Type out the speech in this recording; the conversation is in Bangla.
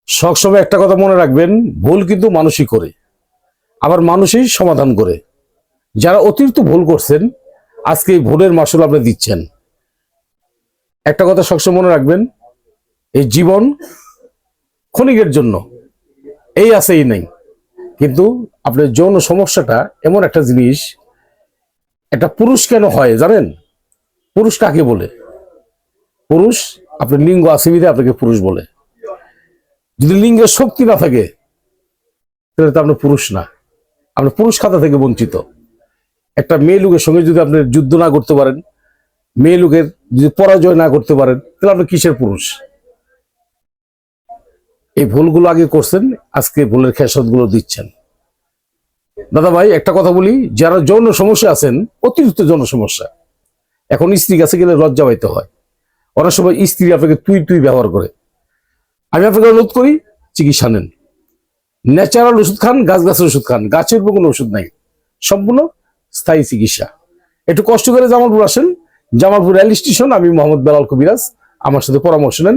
সবসময় একটা কথা মনে রাখবেন, ভুল কিন্তু মানুষই করে, আবার মানুষই সমাধান করে। যারা অতিরিক্ত ভুল করছেন, আজকে এই ভুলের মাসুল আপনি দিচ্ছেন। একটা কথা সবসময় মনে রাখবেন, এই জীবন ক্ষণিকের জন্য, এই আছে এই নাই। কিন্তু আপনার যৌন সমস্যাটা এমন একটা জিনিস, একটা পুরুষ কেন হয় জানেন? পুরুষ কাকে বলে? পুরুষ, আপনার লিঙ্গ আছে বিধে আপনাকে পুরুষ বলে। যদি লিঙ্গের শক্তি না থাকে, তাহলে তো আপনি পুরুষ না, আপনি পুরুষ খাতা থেকে বঞ্চিত। একটা মেয়ে লোকের সঙ্গে যদি আপনি যুদ্ধ না করতে পারেন, মেয়ে লোকের যদি পরাজয় না করতে পারেন, তাহলে আপনি কিসের পুরুষ? এই ভুলগুলো আগে করছেন, আজকে ভুলের খেসারত গুলো দিচ্ছেন। দাদা ভাই, একটা কথা বলি, যারা যৌন সমস্যা আছেন, অতিরিক্ত যৌন সমস্যা, এখন স্ত্রীর কাছে গেলে লজ্জা পাইতে হয়। অনেক সময় স্ত্রী আপনাকে তুই তুই ব্যবহার করে। আমি আপনাকে অনুরোধ করি, চিকিৎসা নেন, ন্যাচারাল ওষুধ খান, গাছের ওষুধ খান। গাছের উপর কোনো ওষুধ নাই, সম্পূর্ণ স্থায়ী চিকিৎসা। একটু কষ্ট করে জামালপুর আসেন, জামালপুর রেল স্টেশন। আমি মোহাম্মদ বেলাল কবিরাজ, আমার সাথে পরামর্শ নেন।